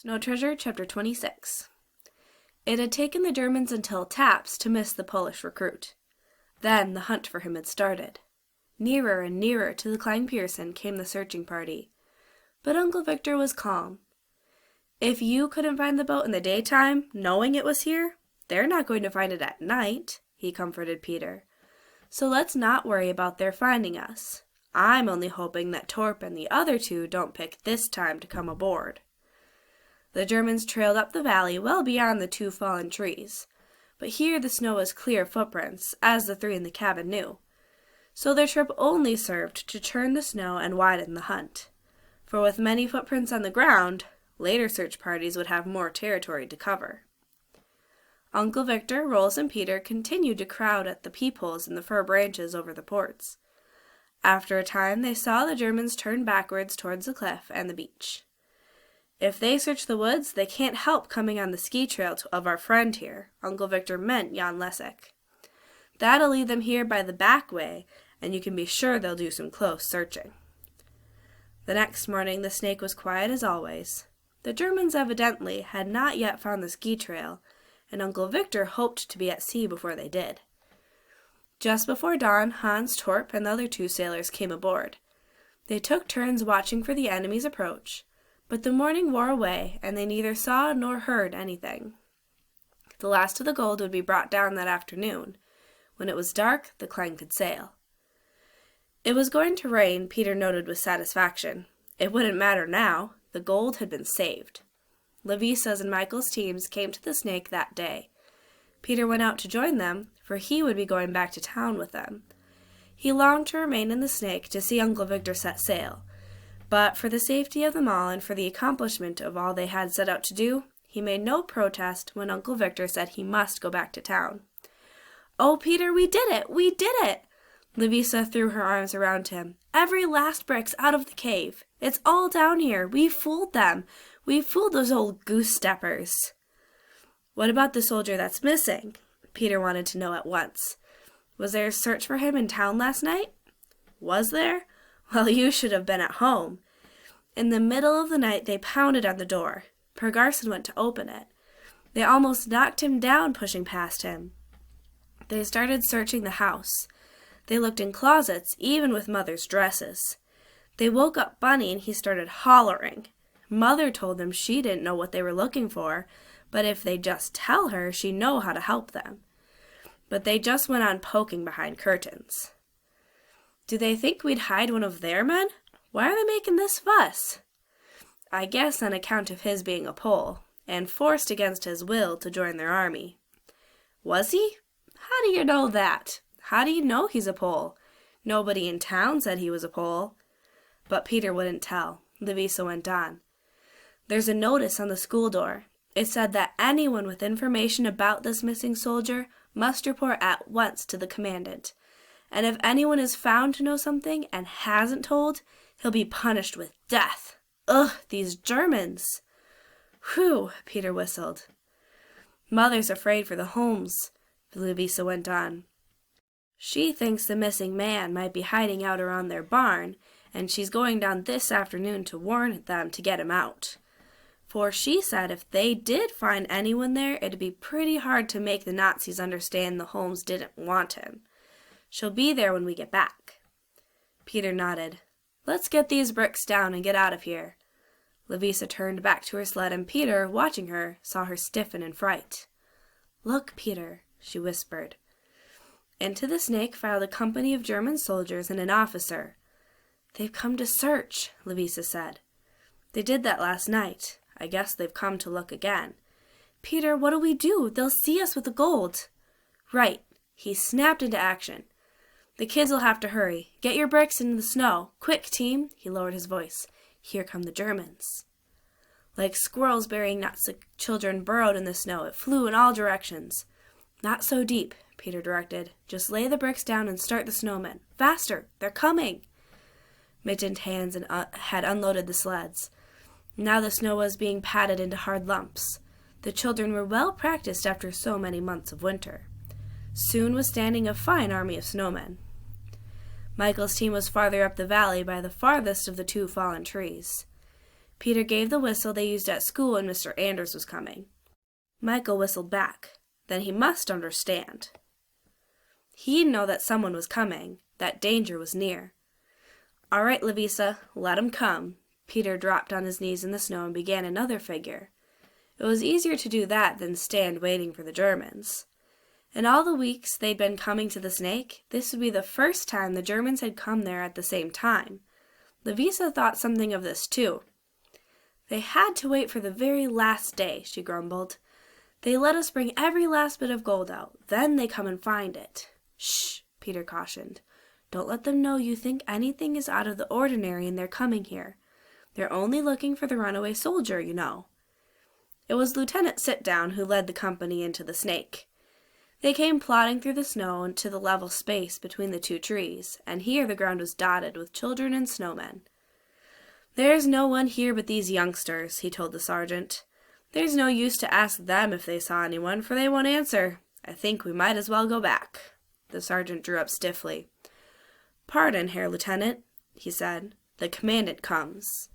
Snow Treasure, Chapter 26. It had taken the Germans until taps to miss the Polish recruit. Then the hunt for him had started. Nearer and nearer to the Klein Pearson came the searching party. But Uncle Victor was calm. If you couldn't find the boat in the daytime, knowing it was here, they're not going to find it at night, he comforted Peter. So let's not worry about their finding us. I'm only hoping that Torp and the other two don't pick this time to come aboard. The Germans trailed up the valley well beyond the two fallen trees, but here the snow was clear of footprints, as the three in the cabin knew. So their trip only served to churn the snow and widen the hunt. For with many footprints on the ground, later search parties would have more territory to cover. Uncle Victor, Rolls, and Peter continued to crowd at the peepholes in the fir branches over the ports. After a time, they saw the Germans turn backwards towards the cliff and the beach. If they search the woods, they can't help coming on the ski trail of our friend here. Uncle Victor meant Jan Lessig. That'll lead them here by the back way, and you can be sure they'll do some close searching. The next morning, the Snake was quiet as always. The Germans evidently had not yet found the ski trail, and Uncle Victor hoped to be at sea before they did. Just before dawn, Hans, Torp, and the other two sailors came aboard. They took turns watching for the enemy's approach, but the morning wore away, and they neither saw nor heard anything. The last of the gold would be brought down that afternoon. When it was dark, the Klein could sail. It was going to rain, Peter noted with satisfaction. It wouldn't matter now. The gold had been saved. Levisa's and Michael's teams came to the Snake that day. Peter went out to join them, for he would be going back to town with them. He longed to remain in the Snake to see Uncle Victor set sail, but for the safety of them all and for the accomplishment of all they had set out to do, he made no protest when Uncle Victor said he must go back to town. "Oh, Peter, we did it! We did it!" Levisa threw her arms around him. "Every last brick's out of the cave. It's all down here. We fooled them. We fooled those old goose-steppers." "What about the soldier that's missing?" Peter wanted to know at once. "Was there a search for him in town last night?" "Was there? Well, you should have been at home." In the middle of the night they pounded on the door. Per Garson went to open it. They almost knocked him down pushing past him. They started searching the house. They looked in closets, even with Mother's dresses. They woke up Bunny and he started hollering. Mother told them she didn't know what they were looking for, but if they'd just tell her, she'd know how to help them. But they just went on poking behind curtains. "Do they think we'd hide one of their men? Why are they making this fuss?" "I guess on account of his being a Pole, and forced against his will to join their army." "Was he? How do you know that? How do you know he's a Pole? Nobody in town said he was a Pole." But Peter wouldn't tell. Levisa went on. "There's a notice on the school door. It said that anyone with information about this missing soldier must report at once to the commandant. And if anyone is found to know something and hasn't told, he'll be punished with death. Ugh, these Germans!" "Whew," Peter whistled. "Mother's afraid for the Holmes," Levisa went on. "She thinks the missing man might be hiding out around their barn, and she's going down this afternoon to warn them to get him out. For she said if they did find anyone there, it'd be pretty hard to make the Nazis understand the Holmes didn't want him. She'll be there when we get back." Peter nodded. "Let's get these bricks down and get out of here." Levisa turned back to her sled, and Peter, watching her, saw her stiffen in fright. "Look, Peter," she whispered. Into the Snake filed a company of German soldiers and an officer. "They've come to search," Levisa said. "They did that last night. I guess they've come to look again." "Peter, what'll we do? They'll see us with the gold." "Right." He snapped into action. "The kids will have to hurry. Get your bricks into the snow. Quick, team!" He lowered his voice. "Here come the Germans." Like squirrels burying nuts, the children burrowed in the snow. It flew in all directions. "Not so deep," Peter directed. "Just lay the bricks down and start the snowmen. Faster! They're coming!" Mittened hands had unloaded the sleds. Now the snow was being patted into hard lumps. The children were well practiced after so many months of winter. Soon was standing a fine army of snowmen. Michael's team was farther up the valley by the farthest of the two fallen trees. Peter gave the whistle they used at school when Mr. Anders was coming. Michael whistled back. Then he must understand. He'd know that someone was coming, that danger was near. "All right, Lavisa, let him come." Peter dropped on his knees in the snow and began another figure. It was easier to do that than stand waiting for the Germans. In all the weeks they'd been coming to the Snake, this would be the first time the Germans had come there at the same time. Lavisa thought something of this too. "They had to wait for the very last day," she grumbled. "They let us bring every last bit of gold out. Then they come and find it." "Shh," Peter cautioned. "Don't let them know you think anything is out of the ordinary in their coming here. They're only looking for the runaway soldier, you know." It was Lieutenant Sitdown who led the company into the Snake. They came plodding through the snow into the level space between the two trees, and here the ground was dotted with children and snowmen. "There's no one here but these youngsters," he told the sergeant. "There's no use to ask them if they saw anyone, for they won't answer. I think we might as well go back." The sergeant drew up stiffly. "Pardon, Herr Lieutenant," he said. "The commandant comes."